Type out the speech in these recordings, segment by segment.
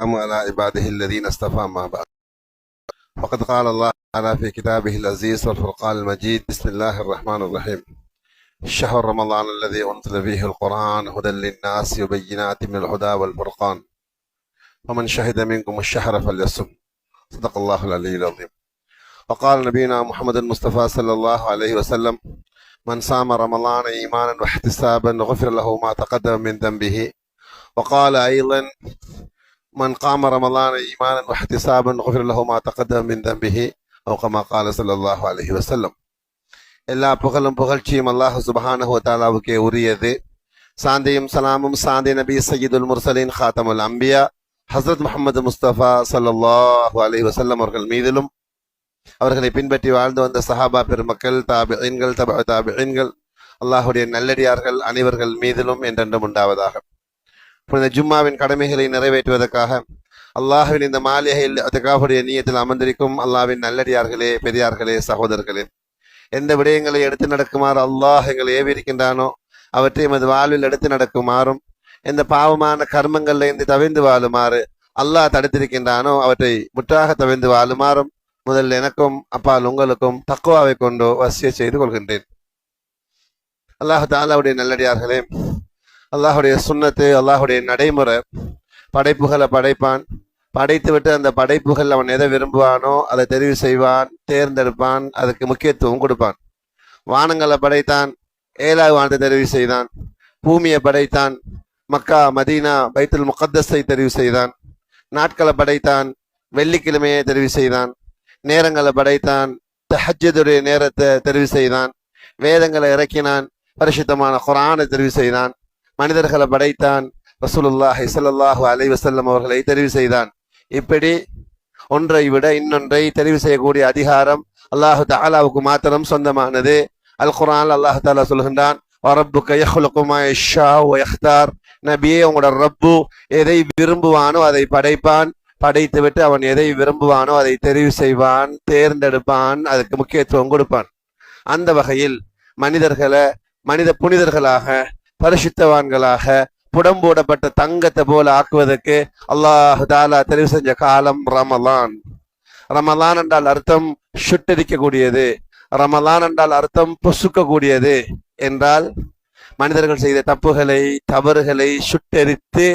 على عباده الذين اصطفى ما بعد. وقد قال الله تعالى في كتابه العزيز والفرقان المجيد: بسم الله الرحمن الرحيم. شهر رمضان الذي أنزل فيه القرآن هدى للناس وبينات من الهدى والفرقان فمن شهد منكم الشهر فليصم. صدق الله العلي العظيم. وقال نبينا محمد المصطفى صلى الله عليه وسلم: من صام رمضان إيمانا واحتسابا غفر له ما تقدم من ذنبه. وقال أيضا: من قام رمضان إيمانا واحتسابا غفر له ما تقدم من ذنبه أو كما قال صلى الله عليه وسلم. எல்லா புகழும் புகழ்ச்சியும் அல்லாஹ் சுப்ஹானஹு வ தஆலாவுக்கே உரியது. சாந்தியும் சலாமும் சாந்தி நபி சய்யிதுல் முர்சலீன் ஹாத்தமுல் அம்பியா ஹஸ்ரத் முஹம்மது முஸ்தபா ஸல்லல்லாஹு அலைஹி வஸல்லம் அவர்கள் மீதிலும், அவர்களை பின்பற்றி வாழ்ந்து வந்த சஹாபா பெருமக்கள், தாபிஈன்கள், தபஅ தாபிஈன்கள், அல்லாஹுடைய நல்லடியார்கள் அனைவர்கள் மீதிலும் என்றென்றும் உண்டாவதாக. புனித ஜும்மாவின் கடமைகளை நிறைவேற்றுவதற்காக அல்லாஹுவின் இந்த மாளிகையில் அதுக்காவுடைய நியத்தில் அமர்ந்திருக்கும் அல்லாஹ்வின் நல்லடியார்களே, பெரியார்களே, சகோதரர்களே, எந்த விடயங்களை எடுத்து நடக்குமாறு அல்லாஹ் எங்களை ஏவிருக்கின்றானோ அவற்றை எமது வாழ்வில் எடுத்து நடக்குமாறும், எந்த பாவமான கர்மங்கள்ல இருந்து தவிர்ந்து வாழுமாறு அல்லாஹ் தடுத்திருக்கின்றானோ அவற்றை முற்றாக தவிர்ந்து வாழுமாறும் முதல் எனக்கும் அப்பால் உங்களுக்கும் தக்குவாவை கொண்டு வசிய செய்து கொள்கின்றேன். அல்லாஹு தஆலாவுடைய நல்லடியார்களே, அல்லாஹுடைய சுன்னத்து, அல்லாஹுடைய நடைமுறை, படைப்புகளை படைப்பான், படைத்துவிட்டு அந்த படைப்புகள் அவன் எதை விரும்புவானோ அதை தெரிவு செய்வான், தேர்ந்தெடுப்பான், அதுக்கு முக்கியத்துவம் கொடுப்பான். வானங்களை படைத்தான், 7வது வானத்தை தெரிவு செய்தான். பூமியை படைத்தான், மக்கா, மதீனா, பைத்துல் முகத்தஸை தெரிவு செய்தான். நாட்களை படைத்தான், வெள்ளிக்கிழமையை தெரிவு செய்தான். நேரங்களை படைத்தான், தஹஜ்ஜுடைய நேரத்தை தெரிவு செய்தான். வேதங்களை இறக்கினான், பரிசுத்தமான குர்ஆனை தெரிவு செய்தான். மனிதர்களை படைத்தான், ரசூலுல்லாஹி ஸல்லல்லாஹு அலைஹி வஸல்லம் அவர்களை தெரிவு செய்தான். இப்படி ஒன்றை விட இன்னொன்றை தெரிவு செய்யக்கூடிய அதிகாரம் அல்லாஹு தஆலாவுக்கு மாத்திரம் சொந்தமானது. அல் குர்ஆன் அல்லாஹு தஆலா சொல்கின்றான்: வரப்புக யஹ்லுகு மா யஷாஉ வ யக்தார். நபியே, உங்களோட ரப்பு எதை விரும்புவானோ அதை படைப்பான், படைத்துவிட்டு அவன் எதை விரும்புவானோ அதை தெரிவு செய்வான், தேர்ந்தெடுப்பான், அதுக்கு முக்கியத்துவம் கொடுப்பான். அந்த வகையில் மனிதர்களை மனித புனிதர்களாக, பரிசுத்தவான்களாக, புடம்போடப்பட்ட தங்கத்தை போல ஆக்குவதற்கு அல்லாஹு தஆலா தெரிவு செஞ்ச காலம் ரமலான். ரமலான் என்றால் அர்த்தம் சுட்டரிக்கக்கூடியது, ரமலான் என்றால் அர்த்தம் பொசுக்கக்கூடியது. என்றால் மனிதர்கள் செய்த தப்புகளை, தவறுகளை சுட்டரித்து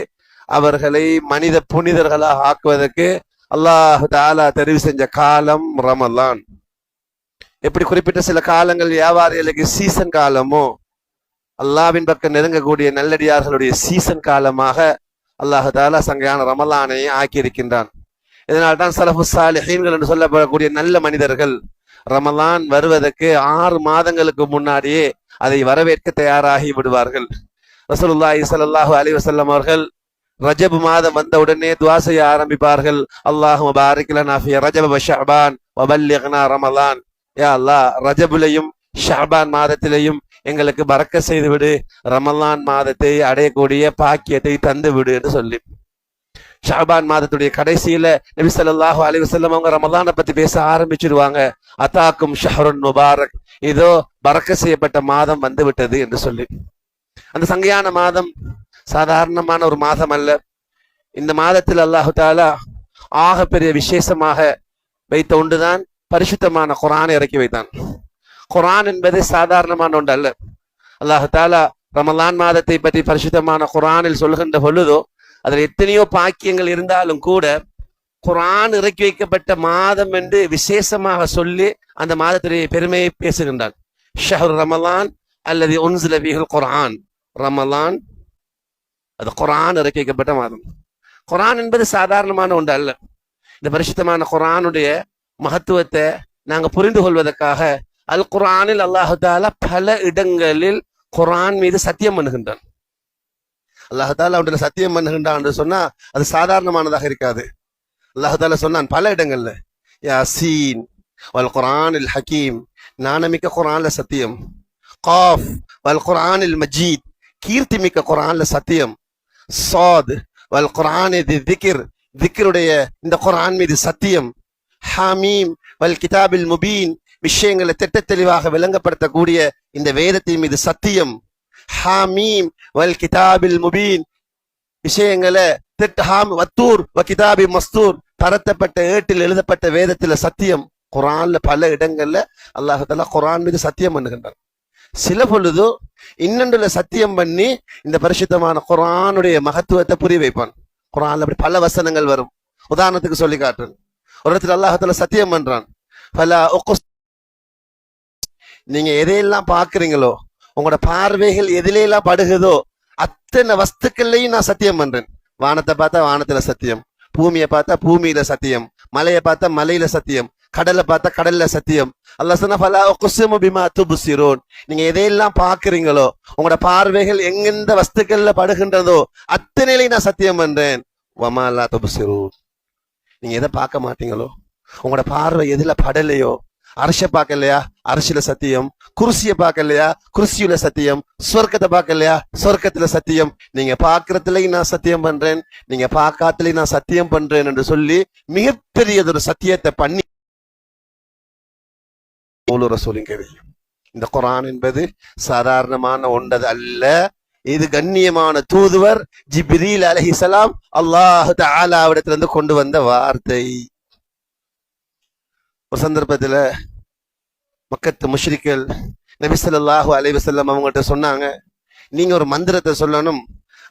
அவர்களை மனித புனிதர்களாக ஆக்குவதற்கு அல்லாஹு தஆலா தெரிவு செஞ்ச காலம் ரமலான். எப்படி குறிப்பிட்ட சில காலங்கள் வியாபாரிகளுக்கு சீசன் காலமோ, அல்லாஹ்வின் பக்கம் நெருங்கக்கூடிய நல்லடியார்களுடைய சீசன் காலமாக அல்லாஹு தஆலா சங்கையான ரமலானை ஆக்கியிருக்கின்றான். இதனால்தான் ஸலஃபு ஸாலிஹீன்கள் என்று சொல்லப்படக்கூடிய நல்ல மனிதர்கள் ரமலான் வருவதற்கு 6 மாதங்களுக்கு முன்னாடியே அதை வரவேற்க தயாராகி விடுவார்கள். ரசூலுல்லாஹி ஸல்லல்லாஹு அலைஹி வஸல்லம் அவர்கள் ரஜப் மாதம் வந்த உடனே துஆ செய்ய ஆரம்பிப்பார்கள்: அல்லாஹும்ம பாரிக் லனா ஃபீ ரஜப் வ ஷஅபான் வ பல்லிக்னா ரமலான். யா அல்லாஹ், ரஜபிலையும் ஷஅபான் மாதத்திலையும் எங்களுக்கு பரக்க செய்து விடு, ரமலான் மாதத்தை அடையக்கூடிய பாக்கியத்தை தந்து விடு என்று சொல்லி, ஷஅபான் மாதத்துடைய கடைசியில நபி ஸல்லல்லாஹு அலைஹி வஸல்லம் அவங்க ரமலானை பத்தி பேச ஆரம்பிச்சிடுவாங்க. அதாக்கும் ஷஹ்ருன் முபாரக், இதோ பரக்க செய்யப்பட்ட மாதம் வந்து விட்டது என்று சொல்லி. அந்த சங்கையான மாதம் சாதாரணமான ஒரு மாதம் அல்ல. இந்த மாதத்தில் அல்லாஹு தஆலா ஆக பெரிய விசேஷமாக வைத்த ஒன்றுதான் பரிசுத்தமான குர்ஆனை இறக்கி வைத்தான். குர்ஆன் என்பது சாதாரணமான ஒன்று அல்ல. அல்லாஹு தஆலா ரமலான் மாதத்தை பற்றி பரிசுத்தமான குர்ஆனில் சொல்கின்ற பொழுதோ அதில் எத்தனையோ பாக்கியங்கள் இருந்தாலும் கூட குர்ஆன் இறக்கி வைக்கப்பட்ட மாதம் என்று விசேஷமாக சொல்லி அந்த மாதத்துடைய பெருமையை பேசுகின்றான். ஷஹ்ரு ரமலான் அல்லது உன்ஸில ஃபீஹில் குர்ஆன். ரமலான் அது குர்ஆன் இறக்கி வைக்கப்பட்ட மாதம். குர்ஆன் என்பது சாதாரணமான ஒன்று அல்ல. இந்த பரிசுத்தமான குர்ஆனுடைய மகத்துவத்தை நாங்கள் புரிந்து கொள்வதற்காக அல் குர்ஆனில் அல்லாஹு தஆலா பல இடங்களில் குர்ஆன் மீது சத்தியம் பண்ணுகின்றான். அல்லாஹு தஆலா அவனுடைய சத்தியம் பண்ணுகின்றான் என்று சொன்னா அது சாதாரணமானதாக இருக்காது. அல்லாஹு தஆலா சொன்னான் பல இடங்கள்ல, யாசீன் வல் குர்ஆனில் ஹக்கீம், ஞானமிக்க குர்ஆன்ல சத்தியம். காஃப் வல் குர்ஆனில் மஜீத், கீர்த்தி மிக்க குர்ஆன்ல சத்தியம். சாத் வல் குர்ஆனி திக்ர், திக்ருடைய இந்த குர்ஆன் மீது சத்தியம். ஹாமீம் வல் கிதாபில் முபீன், விஷயங்களை திட்ட தெளிவாக விளங்கப்படுத்தக்கூடிய இந்த வேதத்தின் மீது சத்தியம். ஹாமீம் வல் கிதாபில் முபீன், விஷயங்களை திட்ஹாம் வத்தூர் வ கிதாபி மஸ்தூர், பரத்தப்பட்ட ஏட்டில் எழுதப்பட்ட வேதத்துல சத்தியம். குர்ஆன்ல பல இடங்கள்ல அல்லாஹ் தஆலா குர்ஆன் மீது சத்தியம் பண்ணுகின்றார். சில பொழுது இன்னொன்றுல சத்தியம் பண்ணி இந்த பரிசுத்தமான குர்ஆனுடைய மகத்துவத்தை புரிய வைப்பான். குர்ஆன்ல அப்படி பல வசனங்கள் வரும். உதாரணத்துக்கு சொல்லி காட்டுறேன். ஒரு இடத்துல அல்லாஹ் தஆலா சத்தியம் பண்றான், ஃபலா உக்ஸ், நீங்க எதையெல்லாம் பாக்குறீங்களோ, உங்களோட பார்வைகள் எதிலெல்லாம் படுகுதோ அத்தனை வஸ்துக்கள்லையும் நான் சத்தியம் பண்றேன். வானத்தை பார்த்தா வானத்துல சத்தியம், பூமியை பார்த்தா பூமியில சத்தியம், மலையை பார்த்தா மலையில சத்தியம், கடலை பார்த்தா கடல்ல சத்தியம். அல்லாஹ் சொன்னா ஃபலா உக்ஸிமு பிமா துப்சிரூன், நீங்க எதையெல்லாம் பாக்குறீங்களோ, உங்களோட பார்வைகள் எங்கெந்த வஸ்துக்கள்ல படுகின்றதோ அத்தனையிலையும் நான் சத்தியம் பண்றேன். வமா லா துப்சிரூன், நீங்க எதை பார்க்க மாட்டீங்களோ, உங்களோட பார்வை எதுல படலையோ, அரச பார்க்கலையா அரசியல சத்தியம், குர்சிய பார்க்கலையா குர்சியுல சத்தியம், சொர்க்கத்தை பார்க்கலையா சொர்க்கத்துல சத்தியம், நீங்க பாக்குறதுலயும் நான் சத்தியம் பண்றேன், நீங்க பார்க்காதலையும் நான் சத்தியம் பண்றேன் என்று சொல்லி மிகப்பெரியதொரு சத்தியத்தை பண்ணி ரசூலின் தெரியும். இந்த குர்ஆன் என்பது சாதாரணமான ஒன்றது அல்ல. இது கண்ணியமான தூதுவர் ஜிப்ரீல் அலைஹிஸ்ஸலாம் அல்லாஹ் தஆலாவிடத்திலிருந்து கொண்டு வந்த வார்த்தை. ஒரு சந்தர்ப்பத்துல மக்கத்து முஷ்ரிக்கள் நபி ஸல்லல்லாஹு அலைஹி வஸல்லம் அவங்கள்ட்ட சொன்னாங்க, நீங்க ஒரு மந்திரத்தை சொல்லணும்,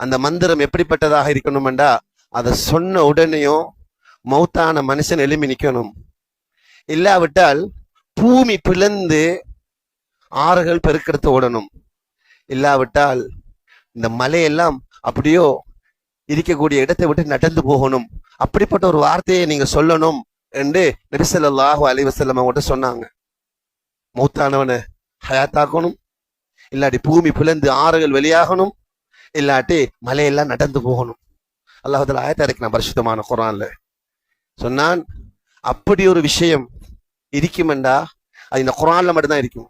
அந்த மந்திரம் எப்படிப்பட்டதாக இருக்கணும்டா, அதை சொன்ன உடனேயும் மௌத்தான மனுஷன் எழுப்பி நிக்கணும், இல்லாவிட்டால் பூமி பிளந்து ஆறுகள் பெருக்கெடுத்து ஓடணும், இல்லாவிட்டால் இந்த மலையெல்லாம் அப்படியோ இருக்கக்கூடிய இடத்தை விட்டு நடந்து போகணும், அப்படிப்பட்ட ஒரு வார்த்தையை நீங்க சொல்லணும் என்று நபி ஸல்லல்லாஹு அலைஹி வஸல்லம் அவங்கள்ட்ட சொன்னாங்க. மௌத்தானவனை ஹயாத்தாக்கணும், இல்லாட்டி பூமி பிளந்து ஆறுகள் வெளியாகணும், இல்லாட்டி மலையெல்லாம் நடந்து போகணும். அல்லாஹ் தஆலா ஆயத்தை இறக்கினான் பரிசுத்தமான குர்ஆன்ல. சொன்னான், அப்படி ஒரு விஷயம் இருக்குமெண்டா அது இந்த குர்ஆன்ல மட்டும்தான் இருக்கும்.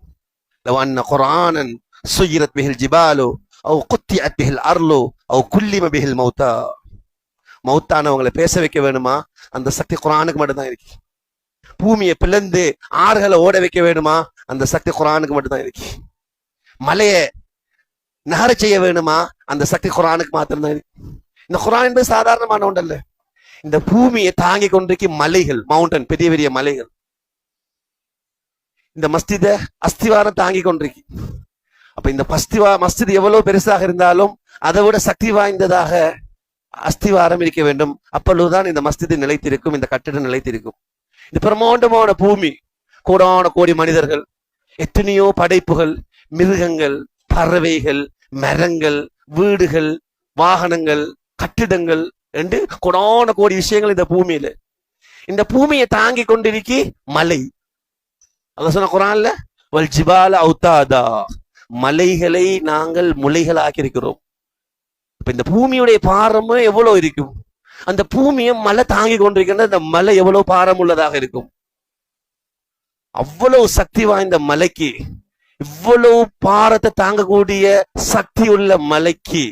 லவ் அன்ன குர்ஆனன் சுயிரத் பிஹில் ஜிபாலு அவ் குத்திஅத் பிஹில் அர்லு அவ் குல்லிம பிஹில் மௌத்தா, மௌத்தானவங்களை பேச வைக்க வேணுமா அந்த சக்தி குர்ஆனுக்கு மட்டும்தான் இருக்கு. பூமியை பிளந்து ஆறுகளை ஓட வைக்க வேணுமா அந்த சக்தி குர்ஆனுக்கு மட்டும்தான் இருக்கு. மலையை நகர செய்ய வேணுமா அந்த சக்தி குர்ஆனுக்கு மாத்திரம்தான் இருக்கு. இந்த குர்ஆன் என்பது சாதாரணமான ஒன்றல்ல. இந்த பூமியை தாங்கி கொண்டிருக்க மலைகள், மவுண்டன், பெரிய பெரிய மலைகள். இந்த மஸ்ஜித அஸ்திவாரம் தாங்கி கொண்டிருக்கு. அப்ப இந்த மஸ்ஜித் எவ்வளவு பெருசாக இருந்தாலும் அதை விட சக்தி வாய்ந்ததாக அஸ்திவாரம் இருக்க வேண்டும். அப்பொழுதுதான் இந்த மஸ்ஜித் நிலைத்திருக்கும், இந்த கட்டிடம் நிலைத்திருக்கும். இந்த பிரமாண்டமான பூமி, கோடான கோடி மனிதர்கள், எத்தனையோ படைப்புகள், மிருகங்கள், பறவைகள், மரங்கள், வீடுகள், வாகனங்கள், கட்டிடங்கள் என்று கோடான கோடி விஷயங்கள் இந்த பூமியில. இந்த பூமியை தாங்கி கொண்டிருக்கி மலை. அல்லாஹ் சொன்ன குர்ஆன்ல வல் ஜிபால அவுதாதா, மலைகளை நாங்கள் முளைகளாக்கி இருக்கிறோம். இப்ப இந்த பூமியுடைய பாரமும் எவ்வளவு இருக்கும், அந்த பூமியை மலை தாங்கி கொண்டிருக்கின்ற அந்த மலை எவ்வளவு பாரம் உள்ளதாக இருக்கும். அவ்வளவு சக்தி வாய்ந்த மலைக்கு, இவ்வளவு பாரத்தை தாங்கக்கூடிய சக்தி உள்ள மலைக்கு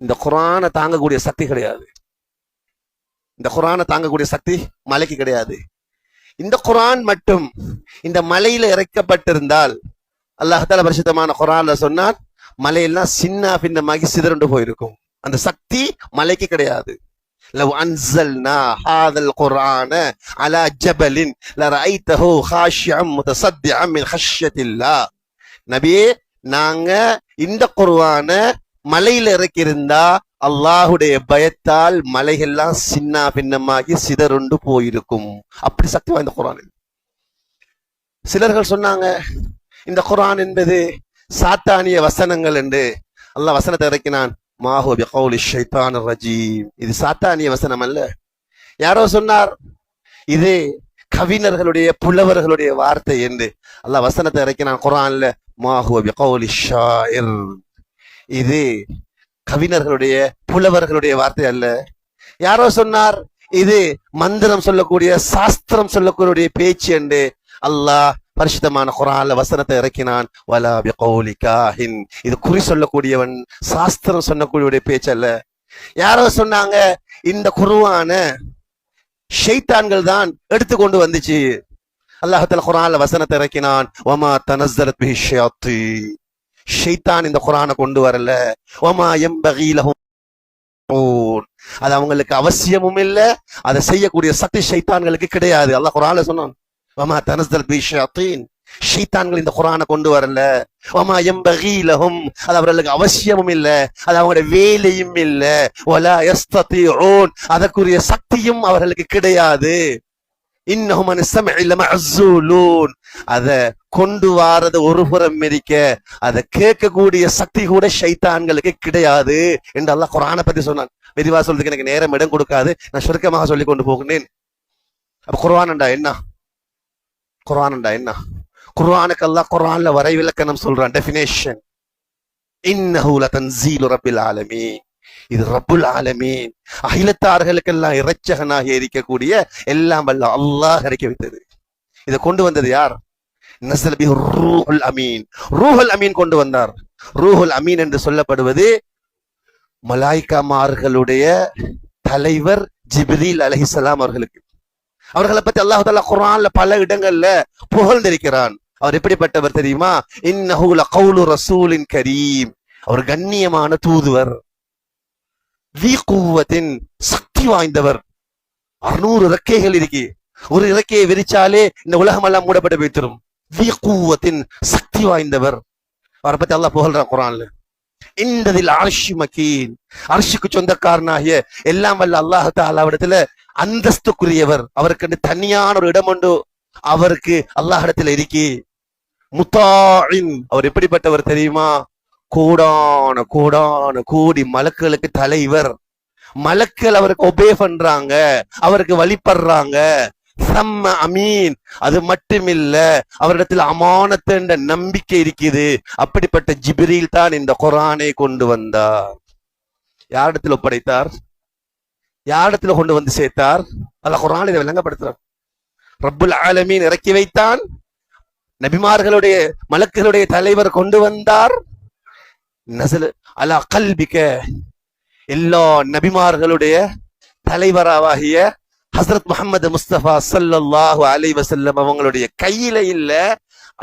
இந்த குர்ஆனை தாங்கக்கூடிய சக்தி கிடையாது. இந்த குர்ஆனை தாங்கக்கூடிய சக்தி மலைக்கு கிடையாது. இந்த குர்ஆன் மட்டும் இந்த மலையில இறக்கப்பட்டிருந்தால் அல்லாஹ் தஆலா பரிசுத்தமான குர்ஆன்ல சொன்னான், மலையெல்லாம் சின்ன பின்னமாகி சிதறண்டு போயிருக்கும். அந்த சக்தி மலைக்கு கிடையாது. لو أنزلنا هذا القرآن على جبل لرأيته خاشعا متصدعا من خشية الله. நபியே, நாங்க இந்த குர்ஆன மலையில இறக்கியிருந்தா அல்லாஹுடைய பயத்தால் மலைகள்லாம் சின்ன பின்னமாகி சிதறுண்டு போயிருக்கும். அப்படி சக்தி வாய்ந்த குர்ஆன். சிலர்கள் சொன்னாங்க, இந்த குர்ஆன் என்பது சாத்தானிய வசனங்கள் என்று. அல்லாஹ் வசனத்தை இறக்கினான், மாஹு பிகௌலி ஷைத்தானிர் ரஜீம், இது சாத்தானிய வசனம் அல்ல. யாரோ சொன்னார் இது கவிஞர்களுடைய புலவர்களுடைய வார்த்தை என்று. அல்லாஹ் வசனத்தை இறக்கினான் குர்ஆன்ல, மாஹு பிகௌலி ஷாயிர், இது கவிஞர்களுடைய புலவர்களுடைய வார்த்தை அல்ல. யாரோ சொன்னார் இது மந்திரம் சொல்லக்கூடிய, சாஸ்திரம் சொல்லக்கூடிய பேச்சு என்று. அல்லாஹ் பரிசுத்தமான குர்ஆன்ல வசனத்தை இறக்கினான், வலா பிகௌலி காஹின், இது குறி சொல்லக்கூடியவன், சாஸ்திரம் சொல்லக்கூடிய பேச்சு அல்ல. யாரோ சொன்னாங்க இந்த குர்ஆன ஷைத்தான்கள் தான் எடுத்துக்கொண்டு வந்துச்சு. அல்லாஹ் தஆலா குர்ஆன்ல வசனத்தை இறக்கினான், வமா தனஸ்ஸலத் பிஹி ஷயாத்தீன், ஷைத்தான் இந்த குர்ஆனை கொண்டு வரல. வமா யம்பகி லஹும், அது அவங்களுக்கு அவசியமும் இல்லை, அதை செய்யக்கூடிய சக்தி ஷைத்தான்களுக்கு கிடையாது. அல்லாஹ் குர்ஆன்ல சொன்னான், வமா தனஸ்ஸல் பி ஷயாத்தீன், ஷைத்தான்கள் இந்த குர்ஆனை கொண்டு வரல. வமா யம்பகீ லஹும், அது அவர்களுக்கு அவசியமும் இல்லை, அது அவங்களுடைய வேலையும் இல்லை. வலா யஸ்ததீஊன், அதற்குரிய சக்தியும் அவர்களுக்கு கிடையாது. இன்னஹும் அன் ஸம்இ லமஅஸூலூன், அத கொண்டு வாரது ஒரு புறம் இருக்க, அதை கேட்கக்கூடிய சக்தி கூட ஷைத்தான்களுக்கு கிடையாது என்று அல்லாஹ் குர்ஆனை பத்தி சொன்னான். விரிவா சொல்றதுக்கு எனக்கு நேரம் இடம் கொடுக்காது, நான் சுருக்கமாக சொல்லி கொண்டு போகிறேன். அப்ப குர்ஆன்டா என்ன? குர்ஆன்டா என்ன? குர்ஆனுக்கு அல்லாஹ் குர்ஆன்ல வரைவிலக்கணம் சொல்றான், டெஃபினேஷன். இன்னஹு லதன்ஸீலு ரப்பில் ஆலமீன், இது ரப்புல் ஆலமீன், அகிலத்தார்களுக்கெல்லாம் இறைச்சகனாக இருக்கக்கூடிய எல்லாம் வல்ல அல்லாஹ் இறக்கி வைத்தது. இதை கொண்டு வந்தது யார்? நஸல பிஹி ரூஹுல் அமீன், ரூஹுல் அமீன் கொண்டு வந்தார். ரூஹுல் அமீன் என்று சொல்லப்படுவது மலாய்க்காமார்களுடைய தலைவர் ஜிப்ரீல் அலைஹிஸ்ஸலாம் அவர்களுக்கு. அவர்களை பத்தி அல்லாஹ் தஆலா குர்ஆன்ல பல இடங்கள்ல புகழ்ந்திருக்கிறான். அவர் எப்படிப்பட்டவர் தெரியுமா? இன்னஹு லகௌலு ரசூலின் கரீம், அவர் கண்ணியமான தூதுவர். ذي قوة, சக்தி வாய்ந்தவர். 600 இறக்கைகள் இருக்கு, ஒரு இறக்கையை விரிச்சாலே இந்த உலகம் எல்லாம் மூடப்பட்டு வைத்திரும். ذي قوة, சக்தி வாய்ந்தவர். அவரை பத்தி அல்லாஹ் புகழ்றான் குர்ஆன்ல. இந்ததில் அர்ஷ் மகீன், அர்ஷுக்கு சொந்தக்காரனாகிய எல்லாம் வல்ல அல்லாஹ் தஆலாவிடத்துல அந்தஸ்துக்குரியவர். அவருக்கு தனியான ஒரு இடம் உண்டு, அவருக்கு அல்லாஹ் இடத்துல இருக்கி. முத்தாஇன், அவர் எப்படிப்பட்டவர் தெரியுமா? கோடான கோடான கோடி மலக்குகளுக்கு தலைவர். மலக்கள் அவருக்கு ஒபே பண்றாங்க, அவருக்கு வழிபடுறாங்க. சம்ம அமீன், அது மட்டுமில்ல, அவரிடத்தில் அமானத் என்ற நம்பிக்கை இருக்குது. அப்படிப்பட்ட ஜிப்ரீல் தான் இந்த குர்ஆனை கொண்டு வந்தார். யாரிடத்தில் ஒப்படைத்தார்? யாரிடத்துல கொண்டு வந்து சேர்த்தார்? அல்லாஹ் குர்ஆனில் இதை விளங்கப்படுத்துறார். ரப்புல் ஆலமீன் இறக்கி வைத்தான், நபிமார்களுடைய மலக்குகளுடைய தலைவர் கொண்டு வந்தார். நஸல அலா கல்பிக, எல்லா நபிமார்களுடைய தலைவராகிய ஹஸ்ரத் முஹம்மது முஸ்தபா ஸல்லல்லாஹு அலைஹி வஸல்லம் அவங்களுடைய கையில இல்ல,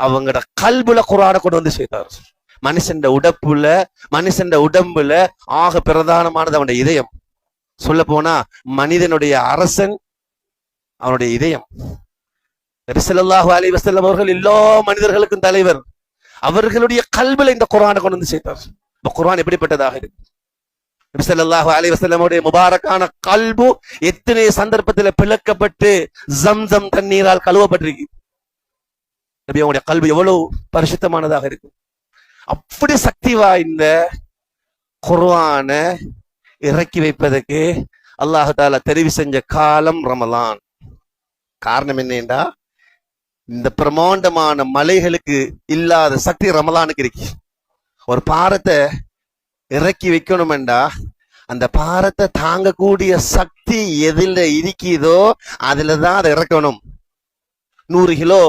அவங்களோட கல்புல குர்ஆனை கொண்டு வந்து சேர்த்தார். மனுஷன் உடம்புல, மனுஷன் உடம்புல ஆக பிரதானமானது அவனுடைய இதயம். சொல்ல போனா மனிதனுடைய அரசன் அவனுடைய இதயம். நபி ஸல்லல்லாஹு அலைஹி வஸல்லம் அவர்கள் எல்லா மனிதர்களுக்கும் தலைவர். அவர்களுடைய கல்புல இந்த குர்ஆனை கொண்டு வந்து சேர்த்தார். இந்த குர்ஆன் எப்படிப்பட்டதாக இருக்கு? நபி ஸல்லல்லாஹு அலைஹி வஸல்லமுடைய முபாரக்கான கல்பு எத்தனை சந்தர்ப்பத்தில் பிளக்கப்பட்டு ஜம்சம் தண்ணீரால் கழுவப்பட்டிருக்கு. நபி அவங்களுடைய கல்பு எவ்வளவு பரிசுத்தமானதாக இருக்கு. அப்படி சக்தி வாய்ந்த குர்ஆனை இறக்கி வைப்பதற்கு அல்லாஹ் தஆலா தெரிவு செஞ்ச காலம் ரமலான். காரணம் என்னண்டா, இந்த பிரமாண்டமான மலைகளுக்கு இல்லாத சக்தி ரமலானுக்கு இருக்கு. ஒரு பாரத்தை இறக்கி வைக்கணும்டா, அந்த பாரத்தை தாங்கக்கூடிய சக்தி எதுல இருக்குதோ அதுலதான் அதை இறக்கணும். 100 கிலோ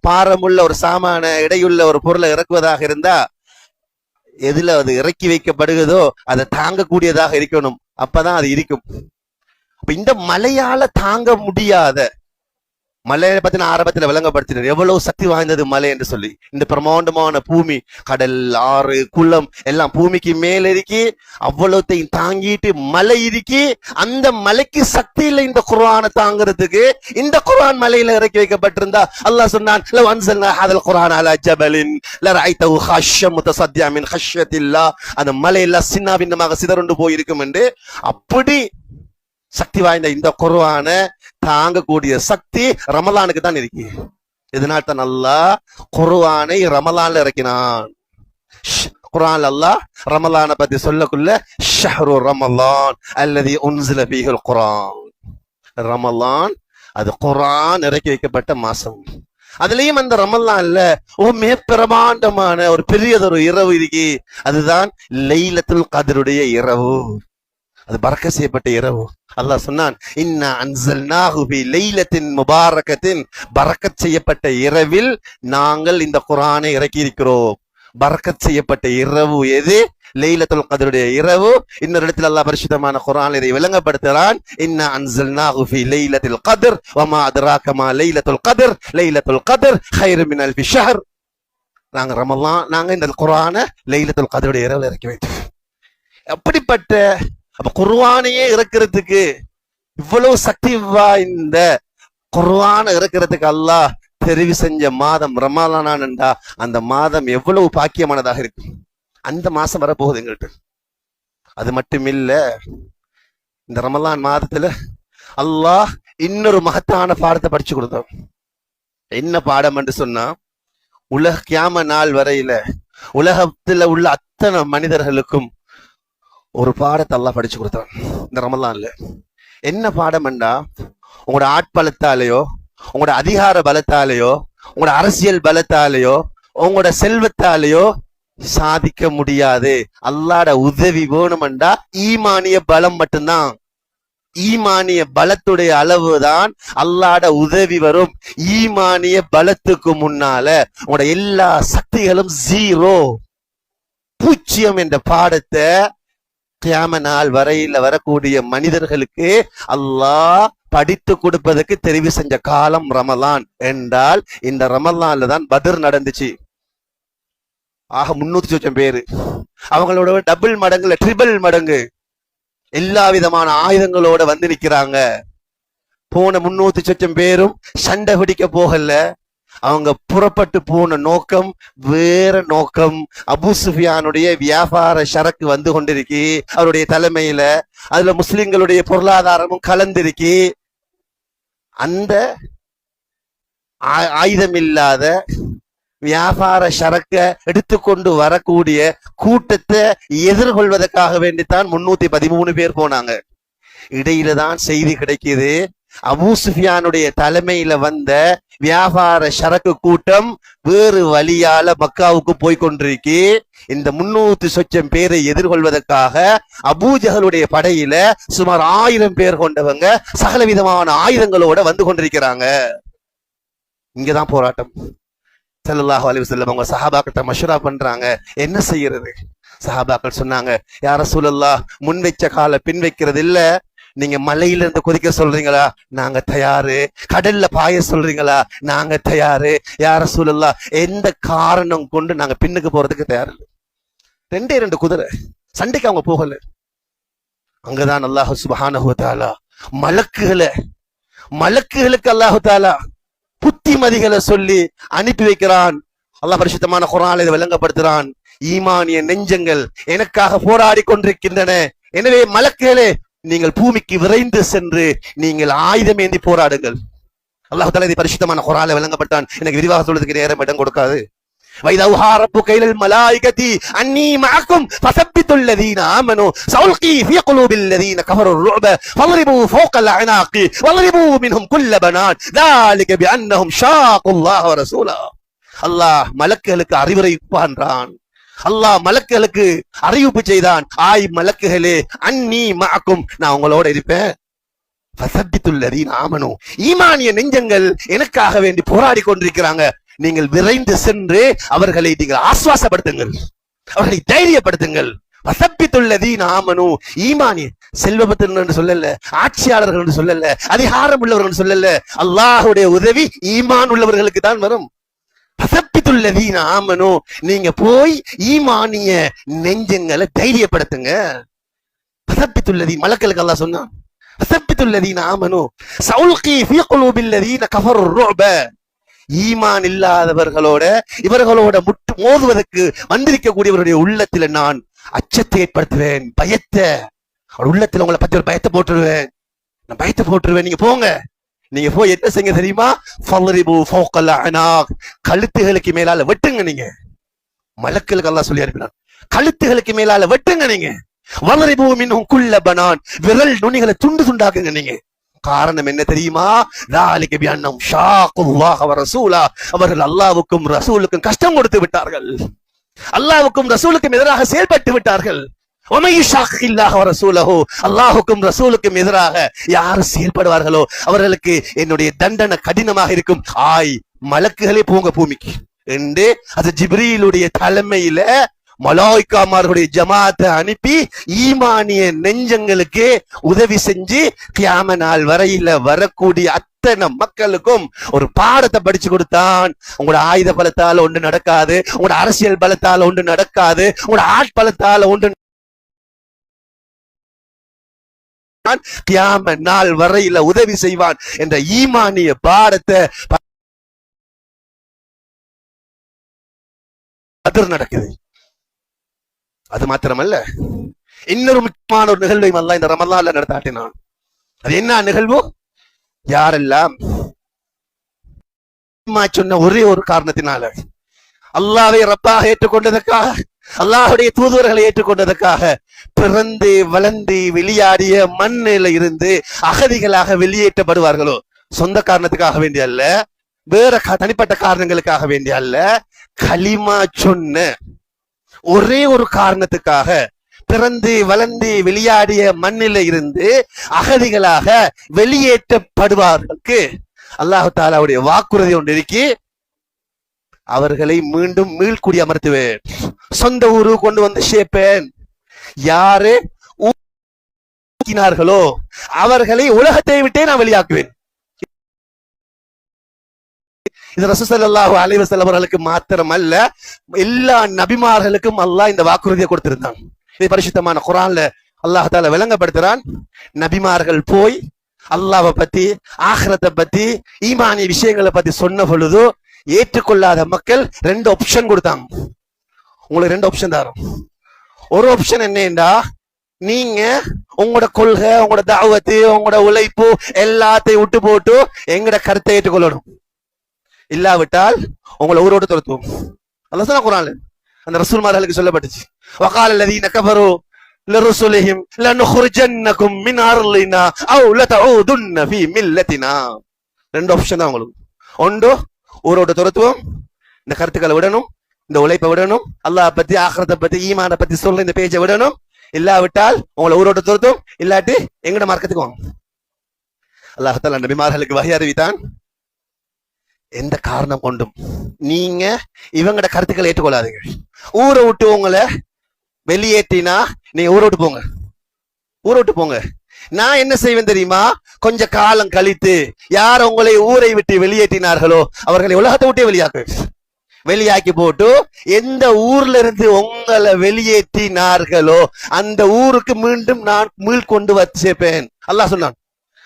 பாரமுள்ள ஒரு சாமான எடையுள்ள ஒரு பொருளை இறக்குவதாக இருந்தா எதுல அது இறக்கி வைக்கப்படுகிறதோ அதை தாங்கக்கூடியதாக இருக்கணும், அப்பதான் அது இருக்கும். அப்ப இந்த மலையால தாங்க முடியாத மலையை பத்தி நான் ஆரம்பத்துல விளங்கப்படுத்தினேன், எவ்வளவு சக்தி வாய்ந்தது மலை என்று சொல்லி. இந்த பிரமாண்டமான பூமி, கடல், ஆறு, குளம் எல்லாம் பூமிக்கு மேல இருக்கி, அவ்வளவுத்தையும் தாங்கிட்டு மலை இருக்கி. அந்த மலைக்கு சக்தி இல்லை இந்த குர்ஆனை தாங்கிறதுக்கு. இந்த குர்ஆன் மலையில இறக்கி வைக்கப்பட்டிருந்தா அல்லாஹ் சொன்னான், லவ் அன்ஸல்னா ஹாதல் குர்ஆன அலா ஜபலின் லரஐதஹு ஹஷ்யம் முத்தஸத்தியா மின் ஹஷ்யத்தில்லாஹ், அந்த மலையெல்லாம் சின்ன பின்னமாக சிதறுண்டு போயிருக்கும் என்று. அப்படி சக்தி வாய்ந்த இந்த குர்ஆனை தாங்கக்கூடிய சக்தி ரமலானுக்கு தான் இருக்கு. இதனால் தான் அல்லாஹ் குர்ஆனை ரமலான்ல இறக்கினான். குர்ஆன்ல அல்லாஹ் ரமலானை பத்தி சொல்லக்குள்ள ஷஹ்ரு ரமலான் அல்லதி உன்ஸில ஃபீஹில் குர்ஆன், ரமலான் அது குர்ஆன் இறக்கி வைக்கப்பட்ட மாசம். அதுலயும் அந்த ரமலான்ல மிக பிரமாண்டமான ஒரு பெரியதொரு இரவு இருக்கு, அதுதான் லைலத்துல் கத்ருடைய இரவு. அது பரக்கத் செய்யப்பட்ட இரவு. அல்லாஹ் சொன்னான், இன்னா அன்ஸல்னாஹு ஃபீ லைலத்தின் முபாரகத்தின், பரக்கத் செய்யப்பட்ட இரவில் நாங்கள் இந்த குர்ஆனை இறக்கி இருக்கிறோம். பரக்கத் செய்யப்பட்ட இரவு எது? லைலத்துல் கத்ருடைய இரவு. இன்னொரு இடத்துல அல்லாஹ் பரிசுத்தமான குர்ஆனில் இதை விளங்கப்படுத்துகிறான், இன்னா அன்ஸல்னாஹு ஃபீ லைலத்தில் கத்ர் வமா அத்ராக மா லைலத்துல் கத்ர் லைலத்துல் கத்ர் கைரு மின் அல்ஃபி ஷஹர். நாங்க இந்த குர்ஆனை லைலத்துல் கத்ருடைய இரவுல இறக்கி வைத்தோம். அப்படிப்பட்ட அப்ப குர்ஆனையே இறக்கிறதுக்கு இவ்வளவு சக்தி வாய்ந்த குர்ஆனை இறக்கிறதுக்கு அல்லாஹ் தெரிவு செஞ்ச மாதம் ரமலானா, அந்த மாதம் எவ்வளவு பாக்கியமானதாக இருக்கு. அந்த மாசம் வரப்போகுது எங்கள்கிட்ட. அது மட்டும் இல்ல, இந்த ரமலான் மாதத்துல அல்லாஹ் இன்னொரு மகத்தான பாடத்தை படிச்சு கொடுத்தோம். என்ன பாடம் என்று சொன்னா, கியாம நாள் வரையில உலகத்துல உள்ள அத்தனை மனிதர்களுக்கும் ஒரு பாடத்தை அல்லாஹ் படிச்சு கொடுத்தான் இந்த ரமலான்ல. என்ன பாடம் என்றா, உங்களோட ஆட்பலத்தாலேயோ, உங்களோட அதிகார பலத்தாலேயோ, உங்களோட அரசியல் பலத்தாலேயோ, உங்களோட செல்வத்தாலேயோ சாதிக்க முடியாது. அல்லாஹ்ட உதவி வேணுமெண்டா ஈமானிய பலம் மட்டும்தான். ஈமானிய பலத்துடைய அளவுதான் அல்லாஹ்ட உதவி வரும். ஈமானிய பலத்துக்கு முன்னால உங்களோட எல்லா சக்திகளும் ஜீரோ, பூஜ்ஜியம் என்ற பாடத்தை கியாம நாள் வரையில வரக்கூடிய மனிதர்களுக்கு அல்லாஹ் படித்து கொடுப்பதற்கு தெரிவு செஞ்ச காலம் ரமலான் என்றால், இந்த ரமலான்ல தான் பத்ர் நடந்துச்சு. ஆக 300 பேரு, அவங்களோட டபுள் மடங்குல ட்ரிபிள் மடங்கு எல்லா விதமான ஆயுதங்களோட வந்து நிக்கிறாங்க. போன 300 பேரும் சண்டை பிடிக்க போகல. அவங்க புறப்பட்டு போன நோக்கம் வேற நோக்கம். அபூ சுஃபியானுடைய வியாபார சரக்கு வந்து கொண்டிருக்கு அவருடைய தலைமையில. அதுல முஸ்லிம்களுடைய பொருளாதாரமும் கலந்திருக்கு. அந்த ஆயுதம் இல்லாத வியாபார சரக்க எடுத்துக்கொண்டு வரக்கூடிய கூட்டத்தை எதிர்கொள்வதற்காக வேண்டித்தான் 313 பேர் போனாங்க. இடையில தான் செய்தி கிடைக்குது, அபூ சுஃபியானுடைய தலைமையில வந்த வியாபார சரக்கு கூட்டம் வேறு வழியால மக்காவுக்கு போய் கொண்டிருக்கு. இந்த 300 பேரை எதிர்கொள்வதற்காக அபூஜஹலுடைய படையில சுமார் 1000 பேர் கொண்டவங்க சகலவிதமான ஆயுதங்களோட வந்து கொண்டிருக்கிறாங்க. இங்கதான் போராட்டம். ஸல்லல்லாஹு அலைஹி வஸல்லம் அவங்க சஹாபாக்கிட்ட மஷ்வரா பண்றாங்க, என்ன செய்யறது? சஹாபாக்கள் சொன்னாங்க, யா ரசூலல்லாஹ், முன் வைச்ச கால பின் வைக்கிறது இல்ல. நீங்க மலையில இருந்து கொதிக்க சொல்றீங்களா, நாங்க தயாரு. கடல்ல பாய சொல்றீங்களா, நாங்க தயாரு. யா ரசூலல்லாஹ், எந்த காரணம் கொண்டு நாங்க பின்னுக்கு போறதுக்கு தயார் இல்லை. 2 குதிரை, சண்டைக்கு அவங்க போகல. அங்கதான் அல்லாஹ் சுப்ஹானஹு வ தஆலா மலக்குகளுக்கு அல்லாஹு தஆலா புத்திமதிகளை சொல்லி அனுப்பி வைக்கிறான். அல்லாஹ் பரிசுத்தமான குர்ஆனில் இதை விளங்கப்படுத்துறான். ஈமானிய நெஞ்சங்கள் எனக்காக போராடி கொண்டிருக்கின்றன. எனவே மலக்குகளே, நீங்கள் பூமிக்கு விரைந்து சென்று நீங்கள் ஆயுதம் ஏந்தி போராடுங்கள். அல்லாஹ் தஆலா இதை பரிசுத்தமான குர்ஆனில் விளங்கப்படுத்தான். எனக்கு விரிவாக சொல்றதுக்கு நேரம் இடம் கொடுக்காது. وَإِذَا أَوْحَىٰ رَبُّكَ إِلَى الْمَلَائِكَةِ أَنِّي مَعَكُمْ فَثَبِّتُوا الَّذِينَ آمَنُوا سَأُلْقِي فِي قُلُوبِ الَّذِينَ كَفَرُوا الرُّعْبَ فَاضْرِبُوا فَوْقَ الْأَعْنَاقِ وَاضْرِبُوا مِنْهُمْ كُلَّ بَنَانٍ ذَلِكَ بِأَنَّهُمْ شَاقُوا اللَّهَ وَرَسُولَهُ. அல்லாஹ் மலக்குகளுக்கு அறிவுரைப்பான்றான். அல்லாஹ் மலக்குகளுக்கு அறிவிப்பு செய்தான், ஆய் மலக்குகளே, அன்னி மஅக்கும், நான் உங்களோட இருப்பேன். ஃபஸப்பித்துல் லதீன ஆமனு, ஈமானிய நெஞ்சங்கள் எனக்காக வேண்டி போராடி கொண்டிருக்கிறாங்க. நீங்கள் விரைந்து சென்று அவர்களை நீங்கள் ஆஸ்வாசப்படுத்துங்கள், அவர்களை தைரியப்படுத்துங்கள். வசப்பித்துல் லதீன ஆமனு, ஈமானிய செல்வபத்திரன் என்று சொல்லல, ஆட்சியாளர்கள் என்று சொல்லல, அதிகாரம் உள்ளவர்கள் என்று சொல்லல. அல்லாஹ்வுடைய உதவி ஈமான் உள்ளவர்களுக்கு தான் வரும். வசப்பித்துல் லதீன ஆமனு, நீங்க போய் ஈமானிய நெஞ்சங்களை தைரியப்படுத்துங்க. வசப்பித்துல் லதீன, மலக்களுக்கு அல்லாஹ் சொன்னான், வசப்பித்துல் லதீன ஆமனு சவுல்கி ஃபீ குலூபில் லதீன கஃபரு ருஅப. ஈமான் இல்லாதவர்களோட இவர்களோட மோதுவதற்கு வந்திருக்கக்கூடியவருடைய உள்ளத்துல நான் அச்சத்தை ஏற்படுத்துவேன், பயத்தை. உள்ளத்துல உங்களை பத்தி ஒரு பயத்தை போட்டுருவேன், நான் பயத்தை போட்டுருவேன். நீங்க போங்க, நீங்க போய் என்ன செய்ய தெரியுமா, ஃபல்ரிபு ஃபௌகல் அனாக், கழுத்துகளுக்கு மேலால வெட்டுங்க. நீங்க மலக்குகளுக்கு அல்லாஹ் சொல்லி அனுப்பினான், கழுத்துகளுக்கு மேலால வெட்டுங்க. நீங்க வல்ரிபு மின்ஹும் குல்ல பனான், விரல் நுனிகளை துண்டு துண்டாக்குங்க. நீங்க காரணம் என்ன தெரியுமா, ذَلِكَ بِأَنَّهُمْ شَاقُوا اللَّهَ وَرَسُولَهُ, அவர்கள் அல்லாஹ்வுக்கும் ரசூலுக்கும் கஷ்டம் கொடுத்து விட்டார்கள், அல்லாஹ்வுக்கும் ரசூலுக்கும் எதிராக செயல்பட்டு விட்டார்கள். وَمَن يُشَاقِقِ اللَّهَ وَرَسُولَهُ, அல்லாஹ்வுக்கும் ரசூலுக்கும் எதிராக யார் செயல்படுவார்களோ அவர்களுக்கு என்னுடைய தண்டனை கடினமாக இருக்கும். ஆய் மலக்குகளே போங்க பூமிக்கு என்று அது ஜிப்ரீலுடைய தலைமையில மலாய்க்காமார்களுடைய ஜமாத்தை அனுப்பி ஈமானிய நெஞ்சங்களுக்கு உதவி செஞ்சு கியாம நாள் வரையில வரக்கூடிய அத்தனை மக்களுக்கும் ஒரு பாடத்தை படிச்சு கொடுத்தான். உங்களோட ஆயுத பலத்தால ஒன்று நடக்காது, உங்களோட அரசியல் பலத்தால ஒன்று நடக்காது, உங்களோட ஆட்பலத்தால ஒன்று கியாம நாள் வரையில உதவி செய்வான் என்ற ஈமானிய பாடத்தை பத்ர் நடக்குது. அது மாத்திரமல்ல, இன்னொரு முக்கியமான ஒரு நிகழ்வையும் அல்லாஹ் இந்த ரமலான்ல நடத்தாட்டினான். அது என்ன நிகழ்வு? யாரெல்லாம் சொன்ன ஒரே ஒரு காரணத்தினால அல்லாஹ்வை ரப்பாக ஏற்றுக்கொண்டதற்காக, அல்லாஹ்வுடைய தூதுவர்களை ஏற்றுக்கொண்டதற்காக பிறந்து வளர்ந்து வெளியாடிய மண்ணில இருந்து அகதிகளாக வெளியேற்றப்படுவார்களோ, சொந்த காரணத்துக்காக வேண்டிய அல்ல, வேற தனிப்பட்ட காரணங்களுக்காக வேண்டிய அல்ல, கலிமா சொன்ன ஒரே ஒரு காரணத்துக்காக பிறந்து வளர்ந்து வெளியாடிய மண்ணில இருந்து அகதிகளாக வெளியேற்றப்படுவார்களுக்கு அல்லாஹ் தஆலாவுடைய வாக்குறுதி ஒன்று இருக்கி, அவர்களை மீண்டும் மீள்குடி அமர்த்துவேன், சொந்த ஊரு கொண்டு வந்து சேர்ப்பேன். யாரு ஊக்கினார்களோ அவர்களை உலகத்தை விட்டே நான் வெளியாக்குவேன். இது ரசூல் ஸல்லல்லாஹு அலைஹி வஸல்லம் அவர்களுக்கு மாத்திரமல்ல, எல்லா நபிமார்களுக்கும் அல்லாஹ் இந்த வாக்குறுதியை கொடுத்திருந்தான். இது பரிசுத்தமான குர்ஆன்ல அல்லாஹ் தஆலா விளங்கப்படுத்துறான். நபிமார்கள் போய் அல்லாஹ்வை பத்தி, ஆகிரத்தை பத்தி, ஈமானிய விஷயங்களை பத்தி சொன்ன பொழுது ஏற்றுக்கொள்ளாத மக்கள் ரெண்டு ஆப்ஷன் கொடுத்தாங்க. உங்களுக்கு ரெண்டு ஆப்ஷன் தரோம். ஒரு ஆப்ஷன் என்னன்னா, நீங்க உங்களோட கொள்கை, உங்களோட தாவத்து, உங்களோட உழைப்பு எல்லாத்தையும் விட்டு போட்டு எங்கட கருத்தை ஏற்றுக்கொள்ளணும். இல்லாவிட்டால் உங்களை ஊரோடு துரத்துவோம். அல்லாஹ் சொன்னா குர்ஆன்ல, அந்த ரசூல்மார்களுக்கு சொல்லப்பட்டுச்சு. வகால அல்லதீன கஃபரு லருசுலிஹிம் லனுக்ரிஜன்னகும் மின் அர்லினா அவ் லதஊதுன்ன ஃபீ மில்லத்தினா. ரெண்டு ஆப்ஷன் தான் உங்களுக்கு. ஒன்று, ஊரோடு துரத்துவோம், இந்த கருத்துக்களை விடணும், இந்த உழைப்பை விடணும், அல்லாஹ் பத்தி, ஆகிரத்தை பத்தி, ஈமான பத்தி சொல்ற இந்த பேஜை விடணும். இல்லாவிட்டால் உங்களை ஊரோடு துரத்தும், இல்லாட்டி எங்கட மார்க்கத்துக்கு வாங்க. அல்லாஹ் தஆலா நபிமார்களுக்கு வஹி அறிவித்தான். எந்த காரணம் கொண்டும் நீங்க இவங்கட கருத்துக்களை ஏற்றுக்கொள்ளாதீங்க. ஊரை விட்டு உங்களை வெளியேற்றினா நீங்க ஊரை விட்டு போங்க, ஊரை விட்டு போங்க. நான் என்ன செய்வேன் தெரியுமா? கொஞ்ச காலம் கழித்து யார் உங்களை ஊரை விட்டு வெளியேற்றினார்களோ அவர்களை உலகத்தை விட்டே வெளியாக்கி போட்டு, எந்த ஊர்ல இருந்து உங்களை வெளியேற்றினார்களோ அந்த ஊருக்கு மீண்டும் நான் மீள் கொண்டு வச்சேப்பேன். அல்லாஹ் சொன்னான்.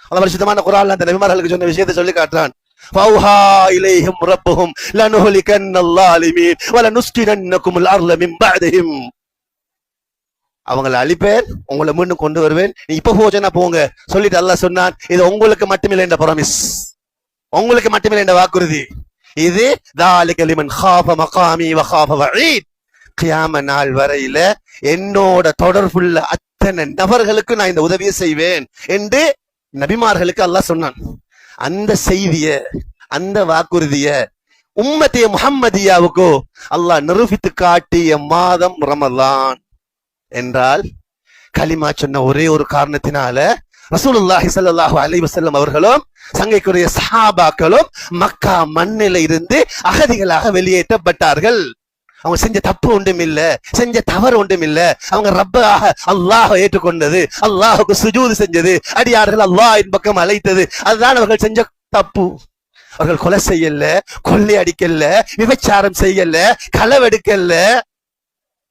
அந்த பரிசுத்தமான குர்ஆன்ல அந்த நபிமார்களுக்கு சொன்ன விஷயத்தை சொல்லி காட்டுறான். فَأَوْحَى إِلَيْهِمْ رَبُّهُمْ لَنُهْلِكَنَّ الظَّالِمِينَ وَلَنُسْكِنَنَّكُمُ الْأَرْضَ مِنْ بَعْدِهِمْ. அவங்களை அழிப்பேன், உங்களை மீண்டும் கொண்டு வருவேன், நீ இப்ப போச்சனா போங்க சொல்லிட்டு அல்லாஹ் சொன்னான். இது உங்களுக்கு மட்டுமில்லை என்ற ப்ராமிஸ், உங்களுக்கு மட்டுமில்லை என்ற வாக்குறுதி. இது ذَلِكَ لِمَنْ خَافَ مَقَامِي وَخَافَ وَعِيدِ. கியாம நாள் வரையில என்னோட தொடர்புள்ள அத்தனை நபர்களுக்கு நான் இந்த உதவியை செய்வேன் என்று நபிமார்களுக்கு அல்லாஹ் சொன்னான். அந்த செய்திய, அந்த வாக்குறுதிய உம்மத்திய முஹம்மதியாவுக்கு அல்லாஹ் நிரூபித்து காட்டிய மாதம் ரமலான் என்றால், கலிமா சொன்ன ஒரே ஒரு காரணத்தினால ரசூலுல்லாஹி ஸல்லல்லாஹு அலைஹி வஸல்லம் அவர்களும் சங்கைக்குரிய சஹாபாக்களும் மக்கா மண்ணில இருந்து அகதிகளாக வெளியேற்றப்பட்டார்கள். அவங்க செஞ்ச தப்பு ஒன்றும் இல்ல, செஞ்ச தவறு ஒன்றும் இல்ல. அவங்க ரப்பாக அல்லாஹ் ஏற்றுக்கொண்டது, அல்லாஹுக்கு சுஜூது செஞ்சது, அடியார்கள் அல்லாஹ்வின் பக்கம் அழைத்தது, அதுதான் அவர்கள் செஞ்ச தப்பு. அவர்கள் கொலை செய்யல, கொள்ளை அடிக்கல, விபச்சாரம் செய்யல, களவெடுக்கல,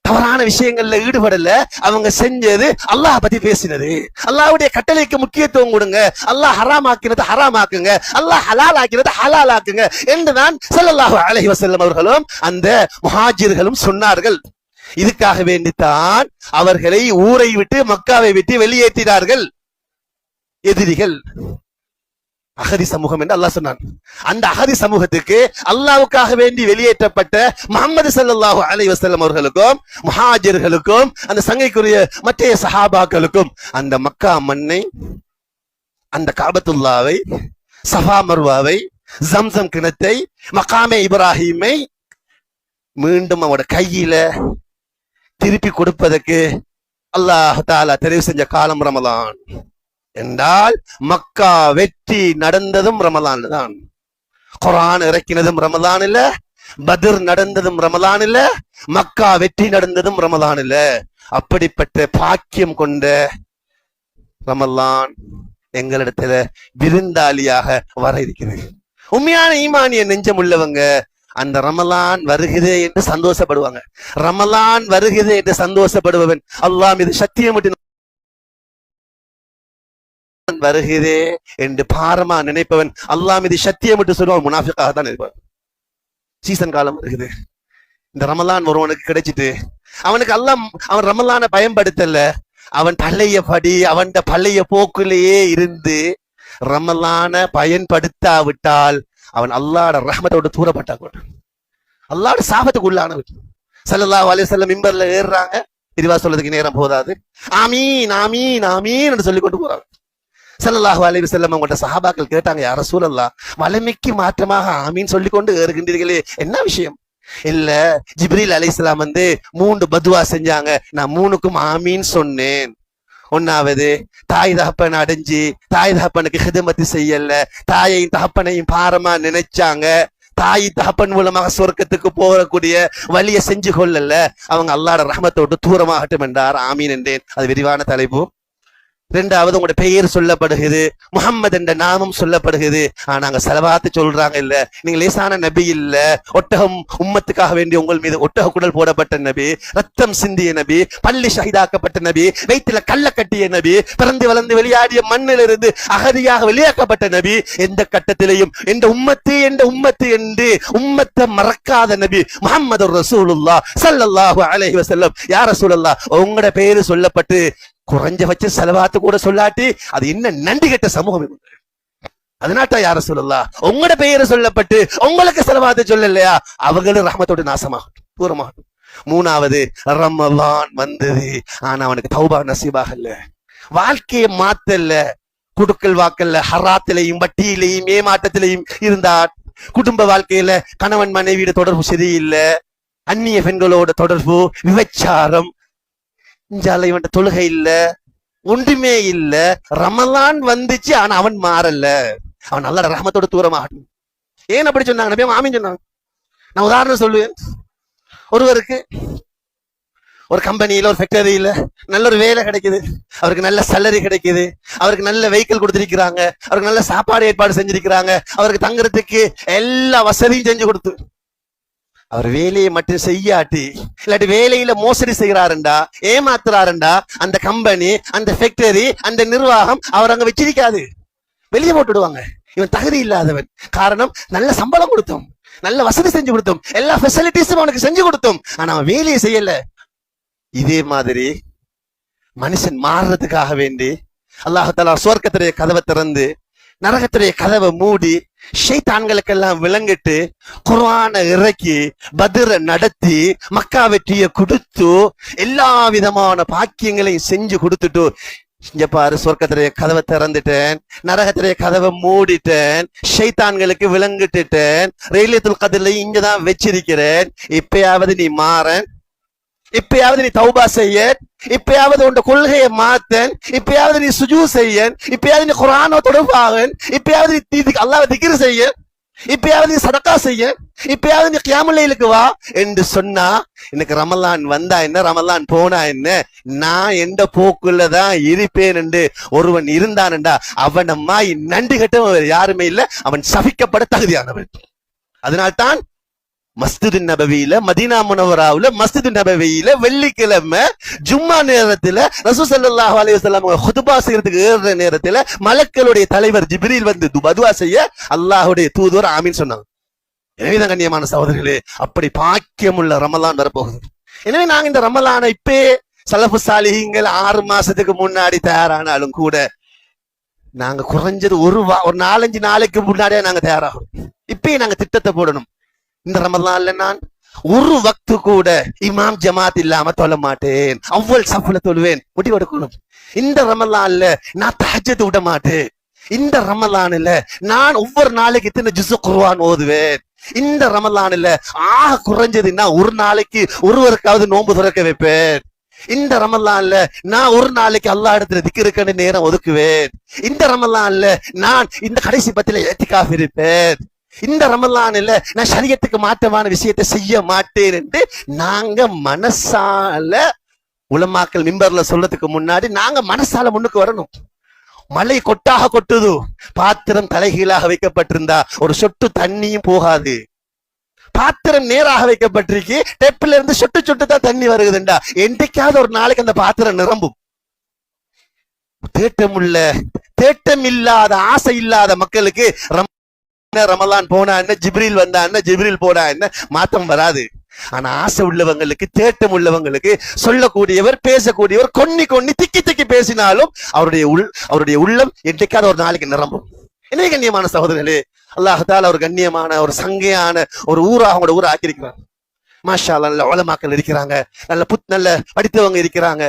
தவறான விஷயங்கள்ல ஈடுபடல. அவங்க செஞ்சது அல்லாஹ் பத்தி பேசினது, அல்லாஹ்வுடைய கட்டளைக்கு முக்கியத்துவம் கொடுங்க, அல்லாஹ் ஹராம் ஆக்கினது ஹராம் ஆக்குங்க, அல்லாஹ் ஹலால் ஆக்கினது ஹலால் ஆக்குங்க என்றுதான் ஸல்லல்லாஹு அலைஹி வஸல்லம் அவர்களும் அந்த முஹாஜிர்களும் சொன்னார்கள். இதுக்காக வேண்டித்தான் அவர்களை ஊரை விட்டு, மக்காவை விட்டு வெளியேற்றினார்கள் எதிரிகள், அகதி சமூகம் என்று அல்லாஹ் சொன்னான். அந்த அகதி சமூகத்துக்கு அல்லாஹ்வுக்காக வேண்டி வெளியேற்றப்பட்ட முஹம்மது ஸல்லல்லாஹு அலைஹி வஸல்லம் அவர்களுக்கும் முஹாஜிர்களுக்கும் அந்த சங்கைக்குரிய மற்ற சஹாபாக்களுக்கும் அந்த மக்கா மண்ணை, அந்த காபத்துல்லாவை, சஃபா மர்வாவை, ஜம்சம் கிணத்தை, மகாமே இப்ராஹீமை மீண்டும் அவட கையில திருப்பி கொடுப்பதற்கு அல்லாஹ் தஆலா தெரிவு செஞ்ச காலம் ரமலான் என்றால், மக்கா வெற்றி நடந்ததும் ரமலான் தான், குர்ஆன் இறக்கினதும் ரமலான் இல்ல, பத்ர் நடந்ததும் ரமலான் இல்ல, மக்கா வெற்றி நடந்ததும் ரமலான் இல்ல. அப்படிப்பட்ட பாக்கியம் கொண்ட ரமலான் எங்களிடத்துல விருந்தாளியாக வர இருக்கிறது. உண்மையான ஈமானிய நெஞ்சம் உள்ளவங்க அந்த ரமலான் வருகிறே என்று சந்தோஷப்படுவாங்க. ரமலான் வருகிறே என்று சந்தோஷப்படுபவன் அல்லாஹ் மீது சத்தியம் ரமலான் வருகிறே என்று பாரமா நினைப்பவன் அல்லாஹ் மீது சத்தியம் விட்டு சொல்லுவான், முனாஃபிக்காக தான் இருப்பான். சீசன் காலம் வருகிறது, இந்த ரமலான் ஒருவனுக்கு கிடைச்சிட்டு அவனுக்கு அல்லாஹ் அவன் ரமலானை பயன்படுத்தல, அவன் அவன் பழைய போக்குலேயே இருந்து ரமலான பயன்படுத்தாவிட்டால் அவன் அல்லாஹ்வுடைய ரஹ்மத்தோடு தூரப்பட்டான், அல்லாஹ்வுடைய சாபத்துக்கு உள்ளானவன். ஸல்லல்லாஹு அலைஹி வஸல்லம் மிம்பர்ல ஏறுறாங்க, விரிவா சொல்றதுக்கு நேரம் போதாது. ஆமீன் ஆமீன் ஆமீன் என்று சொல்லி கொண்டு போறாங்க. ஸல்லல்லாஹு அலைஹி வஸல்லம் அவங்கள்ட்ட சஹாபாக்கள் கேட்டாங்க, யா ரசூலல்லாஹ், வளமைக்கு மாற்றமாக ஆமீன் சொல்லி கொண்டு ஏறுகின்றீர்களே, என்ன விஷயம்? இல்ல, ஜிப்ரீல் அலைஹிஸ்ஸலாம் 3 பதுவா செஞ்சாங்க, நான் 3க்கும் ஆமீன் சொன்னேன். ஒன்னாவது, தாய் தகப்பன் அடைஞ்சு தாய் தகப்பனுக்கு ஹிதமத்து செய்யல, தாயையும் தகப்பனையும் பாரமா நினைச்சாங்க, தாய் தகப்பன் மூலமாக சொர்க்கத்துக்கு போகக்கூடிய வழியை செஞ்சு கொள்ளல, அவங்க அல்லாஹ்வுடைய ரஹ்மத்தோடு தூரமாகட்டும் என்றார். ஆமீன் என்றேன். அது விரிவான தலைப்பு. 2வது, உங்களுடைய பெயர் சொல்லப்படுகிறது, முஹம்மது என்ற நாமம் சொல்லப்படுகிறது, ஆனா நாங்க ஸலவாத்து சொல்றாங்க. இல்ல, நீங்க லேசான நபி இல்ல, ஒட்டகம் உம்மத்துக்காக வேண்டி உங்கள் மீது ஒட்டக குடல் போடப்பட்ட நபி, ரத்தம் சிந்திய நபி, பள்ளி ஷஹீதாக்கப்பட்ட நபி, வயிற்றுல கள்ள கட்டிய நபி, பிறந்து வளர்ந்து வெளியாடிய மண்ணிலிருந்து அகதியாக வெளியாக்கப்பட்ட நபி, எந்த கட்டத்திலையும் என்ற உம்மத்து என்று உம்மத்தை மறக்காத நபி முஹம்மது ரசூலுல்லாஹ் ஸல்லல்லாஹு அலைஹி வஸல்லம். யா ரசூலல்லாஹ், உங்களோட பெயரு சொல்லப்பட்டு குறைஞ்சபட்ச செலவாத்து கூட சொல்லாட்டி அது என்ன நன்றி கெட்ட சமூகம். அதனால யா ரசூலல்லாஹ், உங்களோட பெயரை சொல்லப்பட்டு உங்களுக்கு செலவாத்து சொல்லலையா, அவங்களும் ரஹ்மத்தோடு நாசமாகும், தூரமாகும். 3வது, ரமலான் வந்தது, ஆனா அவனுக்கு தௌபா நசீபாக இல்ல, வாழ்க்கையை மாத்தல்ல, குடுக்கல் வாக்கல்ல, ஹராத்திலையும் வட்டியிலையும் ஏமாற்றத்திலையும் இருந்தார். குடும்ப வாழ்க்கையில கணவன் மனைவியோட தொடர்பு சரியில்லை, அந்நிய பெண்களோட தொடர்பு, விபச்சாரம், இவன் தொழுகை இல்ல, ஒன்றுமே இல்ல. ரமலான் வந்துச்சு, ஆனா அவன் மாறல, அவன் நல்ல ரஹ்மத்தோட தூரமாகட்டும். ஏன் அப்படி சொன்னாங்க? நபி ஆமீன் சொன்னாங்க. நான் உதாரணம் சொல்லுவேன். ஒருவருக்கு ஒரு கம்பெனியில, ஒரு ஃபேக்டரியில நல்ல ஒரு வேலை கிடைக்குது, அவருக்கு நல்ல சேலரி கிடைக்குது, அவருக்கு நல்ல வெஹிக்கிள் கொடுத்திருக்கிறாங்க, அவருக்கு நல்ல சாப்பாடு ஏற்பாடு செஞ்சிருக்கிறாங்க, அவருக்கு தங்குறதுக்கு எல்லா வசதியும் செஞ்சு கொடுத்து, அவர் வேலையை மட்டும் செய்யாட்டி, இல்லாட்டி வேலையில மோசடி செய்கிறாருண்டா, ஏமாத்துறாருண்டா, அந்த கம்பெனி, அந்த ஃபேக்டரி, அந்த நிர்வாகம் அவர் அங்க வச்சிருக்காது, வெளியே போட்டுடுவாங்க. இவன் தகுதி இல்லாதவன். காரணம், நல்ல சம்பளம் கொடுத்தோம், நல்ல வசதி செஞ்சு கொடுத்தோம், எல்லா ஃபெசிலிட்டிஸும் அவனுக்கு செஞ்சு கொடுத்தோம், ஆனா அவன் வேலையை செய்யல. இதே மாதிரி மனுஷன் மாறுறதுக்காக வேண்டி அல்லாஹ் தஆலா சுவர்க்கத்துடைய கதவை திறந்து நரகத்துடைய கதவை மூடி ஷைத்தான்களுக்கெல்லாம் விளங்கிட்டு குர்ஆனை இறக்கி பத்ர நடத்தி மக்கா வெற்றியை கொடுத்து எல்லா விதமான பாக்கியங்களையும் செஞ்சு கொடுத்துட்டு, இங்க பாரு, சொர்க்கத்துடைய கதவை திறந்துட்டேன், நரகத்துடைய கதவை மூடிட்டேன், ஷைத்தான்களுக்கு விளங்கிட்டுட்டேன், லைலத்துல் கத்ர்ல இங்கதான் வச்சிருக்கிறேன், இப்பயாவது நீ மாறன், இப்பயாவது நீ தௌபா செய்ய, இப்பயாவது உன் கொள்கையை மாத்தன், இப்பயாவது நீ சுஜூத் செய்ய, இப்பயாவது நீ குர்ஆனோட தொடர்பாகன், இப்பயாவது நீ அல்லாஹ்வை திக்ர் செய்ய, இப்பயாவது நீ சதகா செய்ய, இப்பயாவது நீ கியாமுல் லைலுக்கு வா என்று சொன்னா, எனக்கு ரமலான் வந்தா என்ன, ரமலான் போனா என்ன, நான் எந்த போக்குள்ளதான் இருப்பேன் என்று ஒருவன் இருந்தான்டா, அவனம்மா நன்றி கட்டவன் யாருமே இல்ல, அவன் சபிக்கப்பட தகுதியானவன். அதனால்தான் மஸ்ஜிது நபவியில, மதீனா முனவராவுல மஸ்ஜிது நபவியில வெள்ளிக்கிழமை ஜும்மா நேரத்துல ரசூல் ஸல்லல்லாஹு அலைஹி வஸல்லம் குதுபா செய்யறதுக்கு ஏறுற நேரத்துல மலக்களுடைய தலைவர் ஜிப்ரீல் வந்து துஆ செய்ய அல்லாஹ்வுடைய தூதுவர் ஆமீன் சொன்னாங்க. எனவேதான் கண்ணியமான சகோதரர்களே, அப்படி பாக்கியமுள்ள ரமலான் வரப்போகுது. எனவே நாங்க இந்த ரமலானை இப்பே சலஃபு சாலிஹீன்கள் 6 மாசத்துக்கு முன்னாடி தயாரானாலும் கூட நாங்க குறைஞ்சது ஒரு 4-5 நாளைக்கு முன்னாடியே நாங்க தயாராகணும். இப்பயே நாங்க திட்டத்தை போடணும். இந்த ரமலான்ல நான் ஒரு வக்து கூட இமாம் ஜமாத் இல்லாம தொழ மாட்டேன், அவ்வளவு சஃப்ல தொழுவேன், முடிவெடுக்கணும். இந்த ரமலான்ல நான் தஹஜ்ஜத் விட மாட்டேன். இந்த ரமலான்ல நான் ஒவ்வொரு நாளைக்கு இத்தனை ஜுஸு குர்ஆன் ஓதுவேன். இந்த ரமலான்ல குறைஞ்சதுன்னா ஒரு நாளைக்கு ஒருவருக்காவது நோன்பு துறக்க வைப்பேன். இந்த ரமலான்ல நான் ஒரு நாளைக்கு அல்லாஹ் இடத்துல திக்ருக்கான நேரம் ஒதுக்குவேன். இந்த ரமலான்ல நான் இந்த கடைசி 10ல இத்திகாஃப் இருப்பேன். இந்த ரமலான்ல நான் ஷரியத்துக்கு மாற்றமான விஷயத்தை செய்ய மாட்டேன் என்று நாங்க மனசால, உலமாக்கள் மிம்பர்ல சொல்றதுக்கு முன்னாடி நாங்க மனசால முன்னுக்கு வரணும். மழை கொட்டாக கொட்டுது, பாத்திரம் தலைகீழாக வைக்கப்பட்டிருந்தா ஒரு சொட்டு தண்ணியும் போகாது. பாத்திரம் நேராக வைக்கப்பட்டிருக்கு, டெப்ல இருந்து சொட்டு சொட்டு தான் தண்ணி வருகுதுண்டா, என்றைக்காவது ஒரு நாளைக்கு அந்த பாத்திரம் நிரம்பும். தேட்டம் இல்லாத ஆசை இல்லாத மக்களுக்கு ரமலான் போனா என்ன, ஜிப்ரீல் வந்தா என்ன, ஜிப்ரீல் போனா என்ன, மாற்றம் வராது. ஆனா ஆசை உள்ளவங்களுக்கு, தேட்டம் உள்ளவங்களுக்கு, சொல்லக்கூடியவர், பேசக்கூடியவர், கொன்னி திக்கி திக்கி பேசினாலும் அவருடைய உள்ளம் என்றைக்காவது ஒரு நாளைக்கு நிரம்பும். என்ன கண்ணியமான சகோதரர்களே, அல்லாஹ் தஆலா ஒரு கண்ணியமான, ஒரு சங்கையான ஒரு ஊரா அவங்களோட ஊரை ஆக்கியிருக்கிறார். மாஷா அல்லாஹ், நல்ல உலமாக்கள் இருக்கிறாங்க, நல்ல படித்தவங்க இருக்கிறாங்க.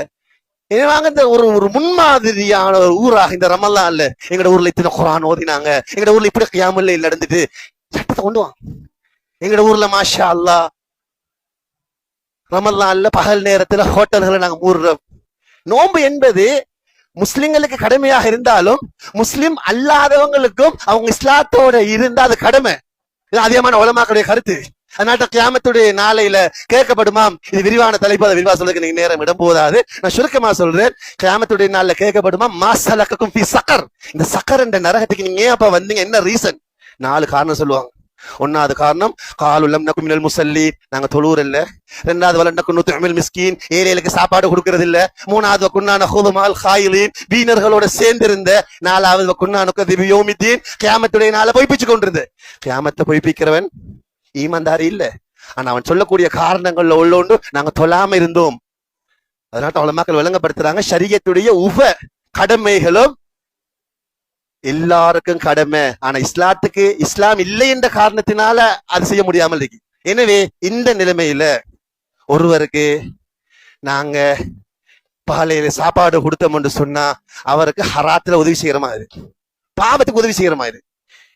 இந்த ஒரு முன்மாதிரியான ஒரு ஊராக இந்த ரமலான்ல எங்கட ஊர்ல இத்தனை குர்ஆன் ஓதினாங்க, எங்கட ஊர்ல இப்படி கியாமுல் லைல் நடந்துட்டு சட்டத்தை கொண்டு வாங்க. எங்கட ஊர்ல மாஷா அல்லாஹ் ரமலான்ல பகல் நேரத்துல ஹோட்டல்களை நாங்க மூடுறோம். நோன்பு என்பது முஸ்லிம்களுக்கு கடமையாக இருந்தாலும் முஸ்லிம் அல்லாதவங்களுக்கும் அவங்க இஸ்லாத்தோட இருந்தா அது கடமை. இது அதிகமான உலமாக்களுடைய கருத்து. அதனால கியாமத்துடைய நாளையில கேட்கப்படுமாம். இது விரிவான தலைப்பு, அதை விரிவா சொல்றதுக்கு நீங்க நேரம் இடம் போதாது. நான் சுருக்கமா சொல்றேன். கியாமத்துடைய நாள்ல கேட்கப்படுமா, மா ஸலகக்கும் ஃபீ ஸகர், இந்த சக்கர் என்ற நரகத்துக்கு நீங்க ஏன் அப்ப வந்தீங்க, என்ன ரீசன்? 4 காரணம் சொல்லுவாங்க. 1வது காரணம், காலு லம் நகு மினல் முஸல்லீன், நாங்க தொழுவுற இல்ல. 2வது வல நகு நுத்இமுல் மிஸ்கீன், ஏழைகளுக்கு சாப்பாடு கொடுக்கறது இல்ல. 3வது குன்னா நஹுது மஅல் காயிலீன், வீணர்களோட சேர்ந்திருந்த. 4வது குன்னா நுகதிபு யௌமித்தீன், கியாமத்துடைய நாளை பொய்ப்பிச்சு கொண்டிருந்த. கியாமத்தை பொய்ப்பிக்கிறவன் ஈமான்தாரி இல்ல. ஆனா அவன் சொல்லக்கூடிய காரணங்கள்ல உள்ளோண்டு நாங்க தொழாம இருந்தோம். அதனால உலமாக்கள் விளங்கப்படுத்துறாங்க, ஷரியத்துடைய கடமைகளும் எல்லாருக்கும் கடமை. ஆனா இஸ்லாம் இல்லை என்ற காரணத்தினால அது செய்ய முடியாமல் இருக்கு. எனவே இந்த நிலைமையில ஒருவருக்கு நாங்க பாலையில சாப்பாடு கொடுத்தோம் என்று சொன்னா அவருக்கு ஹராத்துல உதவி செய்யற மாதிரி, பாவத்துக்கு உதவி செய்யற மாதிரி.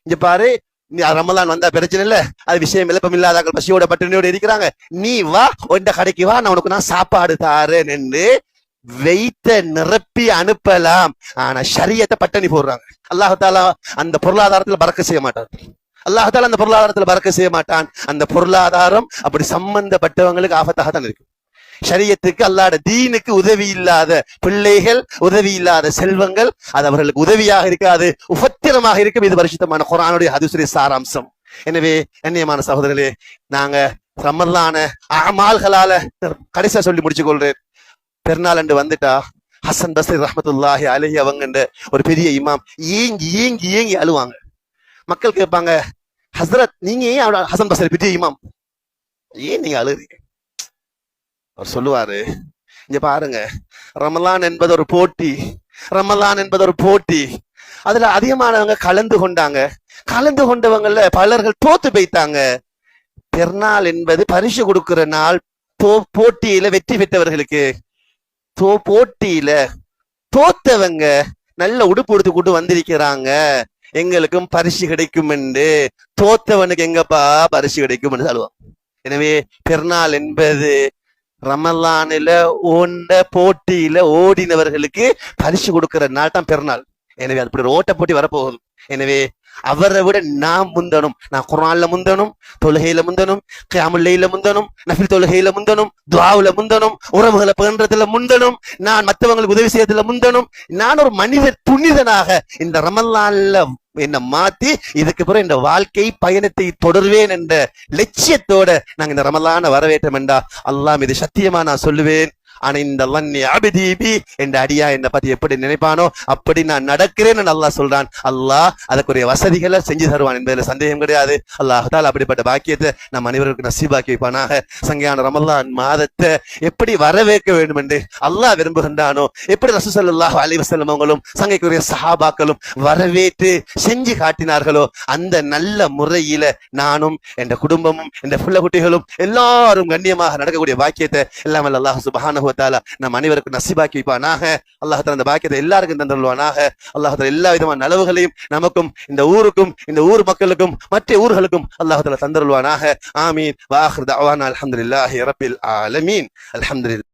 இங்க பாரு, ரமலான் வந்தா பிரச்சனை இல்ல, அது விஷயம் விளப்பம் இல்லாதாக்கள் பசியோட பட்டினியோட இருக்கிறாங்க, நீ வா, ஒண்ட கடைக்கு வா, நான் உனக்கு சாப்பாடு தாரேன் என்று வைத்த நிரப்பி அனுப்பலாம். ஆனா ஷரியத்தை பட்டணி போடுறாங்க. அல்லாஹ் தஆலா அந்த பொருளாதாரத்துல பறக்க செய்ய மாட்டான். அல்லாஹ் தஆலா அந்த பொருளாதாரத்துல பறக்க செய்ய மாட்டான். அந்த பொருளாதாரம் அப்படி சம்பந்தப்பட்டவங்களுக்கு ஆபத்தாக தான் இருக்கு. ஷரியத்துக்கு, அல்லாஹ்வுடைய தீனுக்கு உதவி இல்லாத பிள்ளைகள், உதவி இல்லாத செல்வங்கள், அது அவர்களுக்கு உதவியாக இருக்காது, உபத்திரமாக இருக்கும். இது பரிசுத்தமான குர்ஆனுடைய ஹதீஸுடைய சாராம்சம். எனவே கண்ணியமான சகோதரர்களே, நாங்க ரமலான அமால்களால கடைசியா சொல்லி முடிச்சு கொள்றேன். பெருநாள் அன்று வந்துட்டா ஹசன் பஸ்ரி ரஹ்மத்துல்லாஹி அலைஹி அவங்க ஒரு பெரிய இமாம் ஏங்கி ஏங்கி ஏங்கி அழுவாங்க. மக்கள் கேட்பாங்க, ஹஸ்ரத் நீங்க ஏன் ஹசன் பஸ்ரி பெரிய இமாம் ஏன் நீங்க அழுறீங்க? அவர் சொல்லுவாரு, இங்க பாருங்க, ரமலான் என்பது ஒரு போட்டி, ரமலான் என்பது ஒரு போட்டி. அதுல அதிகமானவங்க கலந்து கொண்டவங்கல பலர்கள் தோத்து போய்த்தாங்க. பெருநாள் என்பது பரிசு கொடுக்கிற நாள். போட்டியில வெற்றி பெற்றவர்களுக்கு, போட்டியில தோத்தவங்க நல்ல உடுப்பு உடுத்து கூட்டு வந்திருக்கிறாங்க, எங்களுக்கும் பரிசு கிடைக்கும் என்று. தோத்தவனுக்கு எங்கப்பா பரிசு கிடைக்கும் என்று சொல்லுவாங்க. எனவே பெருநாள் என்பது ரமலானில போட்டியில ஓடினவர்களுக்கு பரிசு கொடுக்கிற நாள் தான் பெருநாள். எனவே அப்படி ஒரு ஓட்ட போட்டி வரப்போகுது. எனவே அவரை விட நான் முந்தனும், நான் குர்ஆன்ல முந்தனும், தொழுகையில முந்தனும், கியாமுல் லைல்ல முந்தனும், நஃபில் தொழுகையில முந்தனும், துஆவுல முந்தனும், உறவுகளை பேணுறதுல முந்தனும், நான் மற்றவங்களுக்கு உதவி செய்யறதுல முந்தனும். நான் ஒரு மனிதர் புனிதனாக இந்த ரமலான்ல என்ன மாத்தி இதுக்கு பிறகு இந்த வாழ்க்கை பயணத்தை தொடர்வேன் என்ற லட்சியத்தோட நாங்க இந்த ரமலான வரவேற்றோம் என்றா அல்லாஹ் மீது சத்தியமா நான் சொல்லுவேன், ஆனா இந்த என்ற அடியா என்னை பத்தி எப்படி நினைப்பானோ அப்படி நான் நடக்கிறேன்னு அல்லாஹ் சொல்றான். அல்லாஹ் அதற்குரிய வசதிகளை செஞ்சு தருவான் என்பதில் சந்தேகம் கிடையாது. அல்லாஹ் தஆலா அப்படிப்பட்ட பாக்கியத்தை நம் அனைவருக்கும் நசீபாக்கி வைப்பானாக. சங்கையான ரமலான் மாதத்தை எப்படி வரவேற்க வேண்டும் என்று அல்லாஹ் விரும்புகின்றானோ, எப்படி ரசூல் ஸல்லல்லாஹு அலைஹி வஸல்லம் அவங்களும் சங்கைக்குரிய சஹாபாக்களும் வரவேற்று செஞ்சு காட்டினார்களோ அந்த நல்ல முறையில நானும் என் குடும்பமும் என் புள்ள குட்டிகளும் எல்லாரும் கண்ணியமாக நடக்கக்கூடிய பாக்கியத்தை எல்லாம் அல்லாஹ் சுப்ஹானஹு வ தஆலா நம் அனைவருக்கும் நசீபாக்கி வைப்பானாக. அல்லாஹ் தஆலா அந்த பாக்கியத்தை எல்லாருக்கும் தந்தருள்வானாக. அல்லாஹ் தஆலா எல்லா விதமான நலவுகளையும் நமக்கும் இந்த ஊருக்கும் இந்த ஊர் மக்களுக்கும் மற்ற ஊர்களுக்கும் அல்லாஹ் தஆலா தந்தருள்வானாக. ஆமீன். வ ஆகிரு தஅவானா அல்ஹம்துலில்லாஹி ரப்பில் ஆலமீன். அல்ஹம்துலில்லாஹ்.